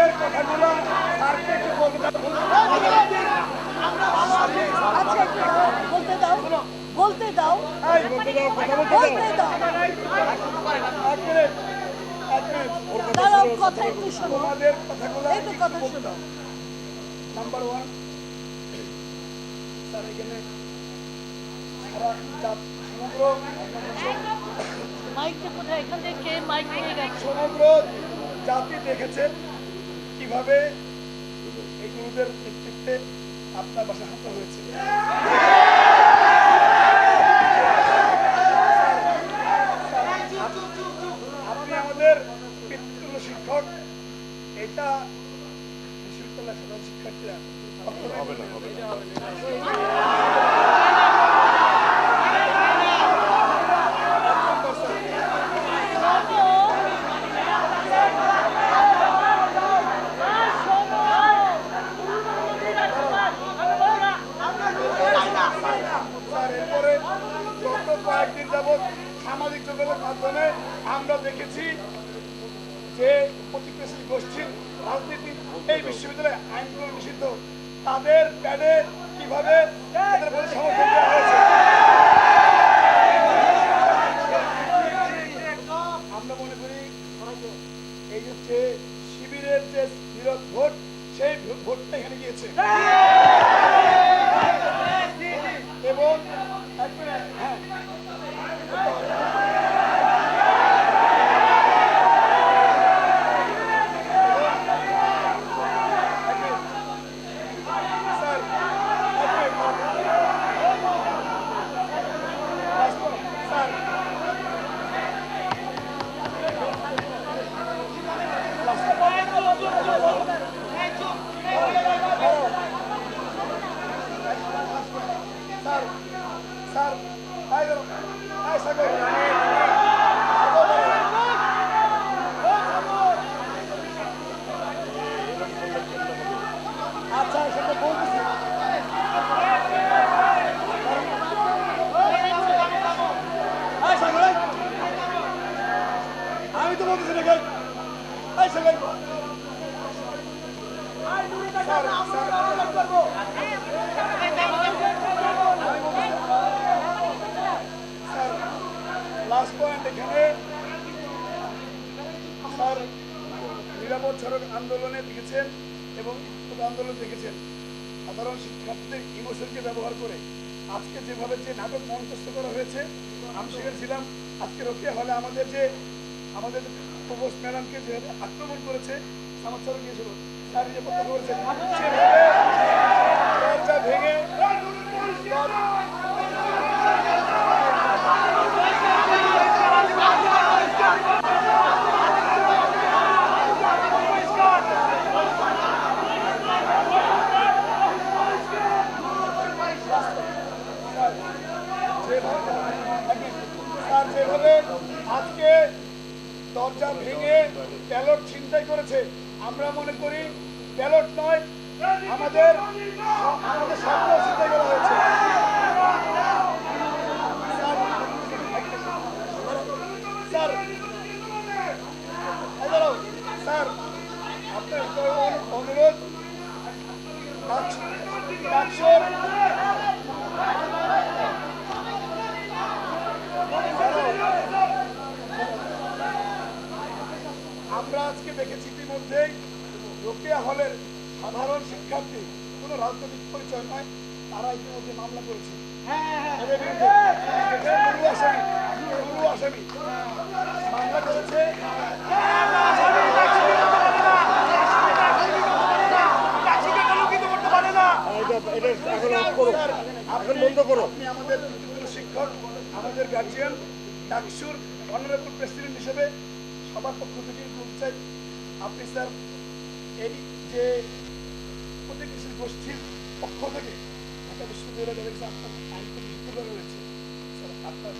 আমাদের কথাগুলো স্যারকে একটু বলতে বলতে দাও বলতে দাও বলতে দাও দাঁড়াও, কথা একটু শোনো, তোমাদের কথাগুলো একটু কথা শোনো। নাম্বার ওয়ান, স্যার এখানে সারা সমগ্র মাইকটা কোথায়? এখান থেকে মাইক নিয়ে গেছে। সমগ্র জাতি দেখেছেন কিভাবে এই গুরুদের নেতৃত্বে আপনার বাসা হামলা হয়েছে। আপনি আমাদের পিতৃতুল্য শিক্ষক, এটা বিশ্ববিদ্যালয়ের সাধারণ শিক্ষার্থীরা হবে না। এরপরে গত কয়েকদিন যাবৎ সামাজিক যোগাযোগ মাধ্যমে আমরা দেখেছি যে প্রতিক্রিয়াশীল গোষ্ঠীর রাজনীতি এই বিশ্ববিদ্যালয়ে আইন করে নিষিদ্ধ, তাদের প্যাডে কিভাবে তাদের প্রতি সমর্থন দেওয়া হয়েছে। আমরা মনে করি এই হচ্ছে শিবিরের যে নীরব ভোট, সেই ভোটটা এখানে গিয়েছে। এবং হ্যাঁ, আচ্ছা সেটা বলতেছি। আমি তো বলতেছি না লাস্ট পয়েন্ট এখানে স্যার নিরাপদ সড়ক আন্দোলনে দেখেছেন এবং আন্দোলন দেখেছেন সাধারণ শিক্ষার্থীদের ইমোশনকে ব্যবহার করে আজকে যেভাবে যে নাটক মঞ্চস্থ করা হয়েছে, আমি সেখানে ছিলাম। আজকে রোকেয়া হলে আমাদের প্রভোস্ট ম্যাডামকে যেভাবে আক্রমণ করেছে, আমার স্যার গিয়েছিল, স্যার যে কথা বলেছেন সেভাবে দরজা ভেঙে যেভাবে আজকে দরজা ভেঙে ব্যালট ছিনতাই করেছে, আমরা মনে করি ব্যালট নয়, আমাদের স্বপ্ন ছিনতাই করা হয়েছে। স্যার আপনার অনুরোধ, আমরা আজকে দেখেছি ইতিমধ্যেই রোকেয়া হলের সাধারণ শিক্ষার্থী, কোনো রাজনৈতিক পরিচয় নয়, তারা ইতিমধ্যে মামলা করেছে আসামি মামলা করেছে। আপনি আমাদের শিক্ষক, আমাদের গার্জিয়ান, ডাকসুর অনারেবল প্রেসিডেন্ট হিসেবে সবার পক্ষ থেকে বলতে চাই, আপনি স্যার এই যে প্রতিক্রিয়াশীল গোষ্ঠীর পক্ষ থেকে ঢাকা বিশ্ববিদ্যালয় রয়েছে, আপনার আইন নিষিদ্ধ করা হয়েছে, স্যার আপনার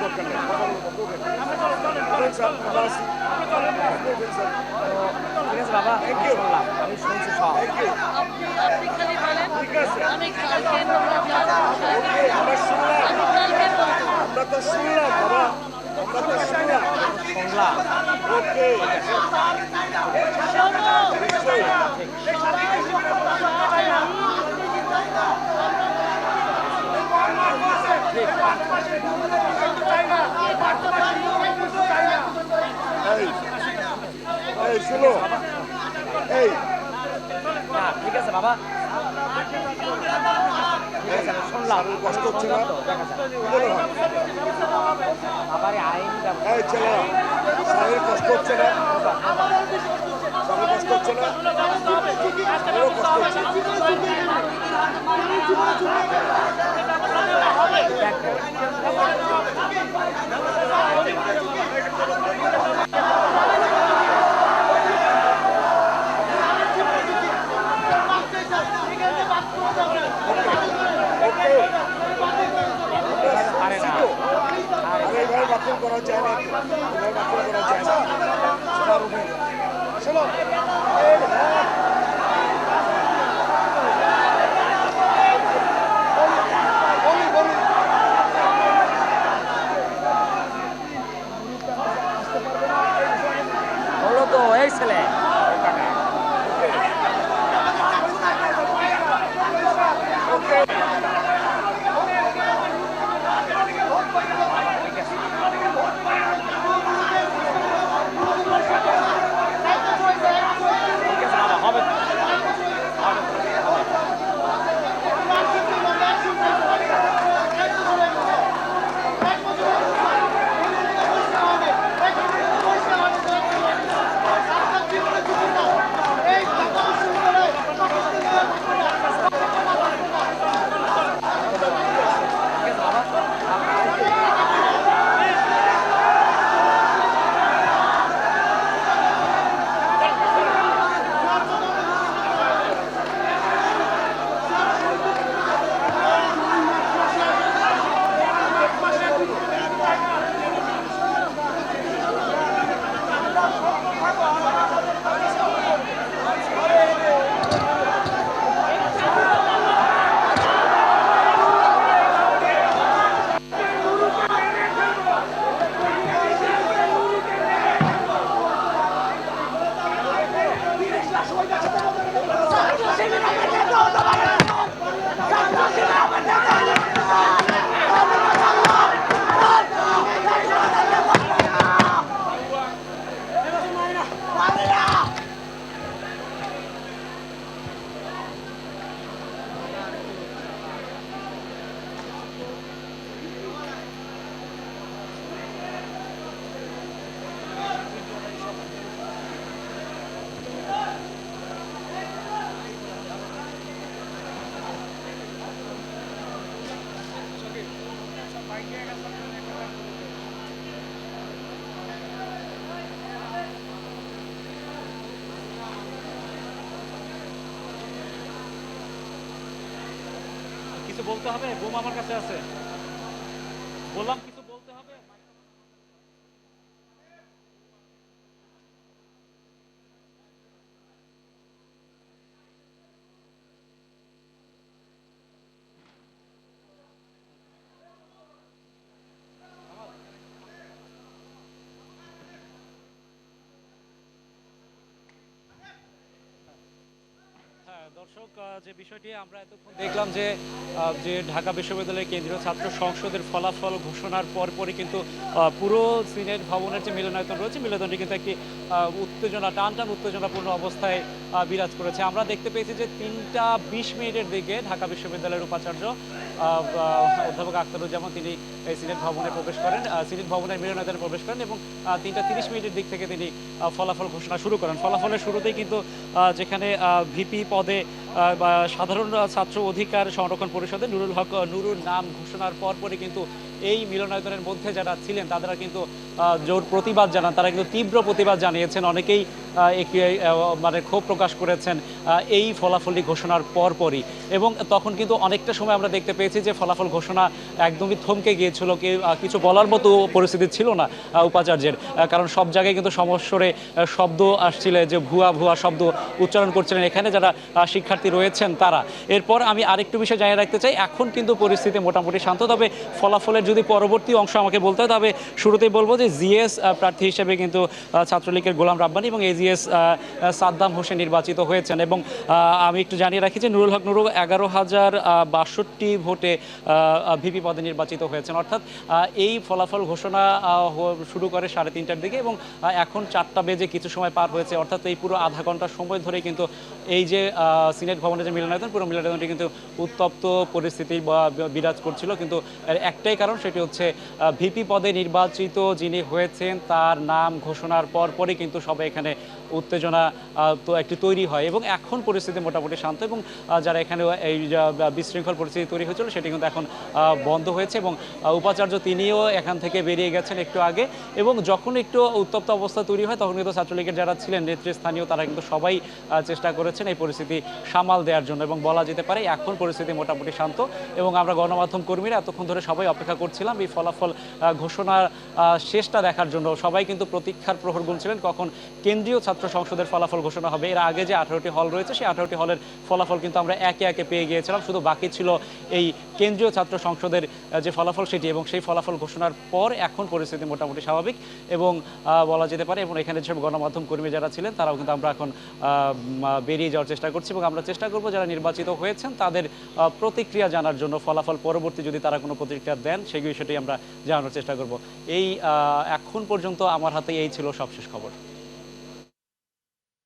দরকার নেই, কথা বলবো, ওঠেন স্যার, আমরা আছি। ওঠেন স্যার। ঠিক আছে বাবা, Thank you. শুনলাম, আমি শুনছি সব। Thank you. আপনি খালি বলেন ঠিক আছে। আমি কালকে বলবো ওকে, আমরা শুনলাম, আমি কালকে বলবো আমরা তো শুনলাম বাবা, আমরা তো শুনলাম। শুনলাম। ওকে, নিশ্চয়ই। এই, এই শুনো, এই না, ঠিক আছে বাবা, ঠিক আছে, আমি শুনলাম। স্যারের কষ্ট হচ্ছে না? তো, দেখা যাক। কি মনে হয়? বাবারে আইন ব্যবস্থা। এই ছেলেরা, স্যারের কষ্ট হচ্ছে না? স্যারের কষ্ট হচ্ছে না? আমারও কষ্ট হচ্ছে। ওকে, পারে না। আর এইভাবে বাথরুম করা যায় না, এইভাবে বাথরুম করা যায় না। সবার উঠে শোনো, এই হাত, বলি বলি আসতে পারবে না, এই বিষয়ে হলো তো, এই ছেলে। ওকে, ঠিক আছে বাবা, হবে তো। কিছু বলতে হবে, বোম আমার কাছে আছে, বললাম কিছু বলতে হবে। হ্যাঁ দর্শক, যে বিষয়টি আমরা এতক্ষণ দেখলাম যে যে ঢাকা বিশ্ববিদ্যালয়ের কেন্দ্রীয় ছাত্র সংসদের ফলাফল ঘোষণার পরপরই কিন্তু পুরো সিনেট ভবনের যে মিলনায়তন রয়েছে, মিলনায়তনটি কিন্তু একটি উত্তেজনা, টান উত্তেজনাপূর্ণ অবস্থায় বিরাজ করেছে। আমরা দেখতে পেয়েছি যে 3:20 দিকে ঢাকা বিশ্ববিদ্যালয়ের উপাচার্য অধ্যাপক আখতারুজ্জামান তিনি এই সিনেট ভবনে প্রবেশ করেন, সিনেট ভবনের মিলনায়তনে প্রবেশ করেন এবং 3:30 দিক থেকে তিনি ফলাফল ঘোষণা শুরু করেন। ফলাফলের শুরুতেই কিন্তু যেখানে ভিপি পদে বা সাধারণ ছাত্র অধিকার সংরক্ষণ পরিষদে নুরুল হক নুরুর নাম ঘোষণার পরপরই কিন্তু এই মিলনায়তনের মধ্যে যারা ছিলেন তারা কিন্তু জোর প্রতিবাদ জানান, তারা কিন্তু তীব্র প্রতিবাদ জানিয়েছেন। অনেকেই একটি মানে ক্ষোভ প্রকাশ করেছেন এই ফলাফলটি ঘোষণার পরপরই। এবং তখন কিন্তু অনেকটা সময় আমরা দেখতে পেয়েছি যে ফলাফল ঘোষণা একদমই থমকে গিয়েছিল, কিছু বলার মতো পরিস্থিতি ছিল না উপাচার্যের, কারণ সব জায়গায় কিন্তু সমস্বরে শব্দ আসছিল, যে ভুয়া ভুয়া শব্দ উচ্চারণ করছিলেন এখানে যারা শিক্ষার্থী রয়েছেন তারা। এরপর আমি আরেকটু বিষয় জানিয়ে রাখতে চাই, এখন কিন্তু পরিস্থিতি মোটামুটি শান্ত। তবে ফলাফলের যদি পরবর্তী অংশ আমাকে বলতে হয়, তবে শুরুতেই বলবো যে জিএস প্রার্থী হিসেবে কিন্তু ছাত্রলীগের গোলাম রাব্বানী এবং এজিএস সাদ্দাম হোসেন নির্বাচিত হয়েছেন। এবং আমি একটু জানিয়ে রাখি যে নুরুল হক নুরু 11,062 ভোটে ভিপি পদে নির্বাচিত হয়েছেন। অর্থাৎ এই ফলাফল ঘোষণা শুরু করে 3:30টার দিকে এবং এখন 4টা বেজে কিছু সময় পার হয়েছে। অর্থাৎ এই পুরো আধা ঘন্টা সময় ধরে কিন্তু এই যে সিনেট ভবনের যে মিলনায়তন, পুরো মিলনায়তনটি কিন্তু উত্তপ্ত পরিস্থিতি বিরাজ করছিল। কিন্তু একটাই কারণ, সেটি হচ্ছে ভিপি পদে নির্বাচিত যিনি হয়েছেন তার নাম ঘোষণার পরপরই কিন্তু সবাই এখানে উত্তেজনা তো একটি তৈরি হয়। এবং এখন পরিস্থিতি মোটামুটি শান্ত এবং যারা এখানে এই বিশৃঙ্খল পরিস্থিতি তৈরি হয়েছিল সেটি কিন্তু এখন বন্ধ হয়েছে। এবং উপাচার্য তিনিও এখান থেকে বেরিয়ে গেছেন একটু আগে। এবং যখন একটু উত্তপ্ত অবস্থা তৈরি হয় তখন কিন্তু ছাত্রলীগের যারা ছিলেন নেতৃস্থানীয় তারা কিন্তু সবাই চেষ্টা করেছেন এই পরিস্থিতি সামাল দেওয়ার জন্য। এবং বলা যেতে পারে এখন পরিস্থিতি মোটামুটি শান্ত। এবং আমরা গণমাধ্যম কর্মীরা এতক্ষণ ধরে সবাই অপেক্ষা করছিলাম এই ফলাফল ঘোষণার শেষটা দেখার জন্য। সবাই কিন্তু প্রতীক্ষার প্রহর গুনছিলেন কখন কেন্দ্রীয় ছাত্র সংসদের ফলাফল ঘোষণা হবে। এর আগে যে 18টি হল রয়েছে সেই 18টি হলের ফলাফল কিন্তু আমরা একে একে পেয়ে গিয়েছিলাম, শুধু বাকি ছিল এই কেন্দ্রীয় ছাত্র সংসদের যে ফলাফল সেটি। এবং সেই ফলাফল ঘোষণার পর এখন পরিস্থিতি মোটামুটি স্বাভাবিক এবং বলা যেতে পারে। এবং এখানে যেসব গণমাধ্যম কর্মী যারা ছিলেন তারাও কিন্তু আমরা এখন বেরিয়ে যাওয়ার চেষ্টা করছি এবং আমরা চেষ্টা করব যারা নির্বাচিত হয়েছেন তাদের প্রতিক্রিয়া জানার জন্য। ফলাফল পরবর্তী যদি তারা কোনো প্রতিক্রিয়া দেন সেই বিষয়টি আমরা জানানোর চেষ্টা করব। এই এখন পর্যন্ত আমার হাতে এই ছিল সবশেষ খবর।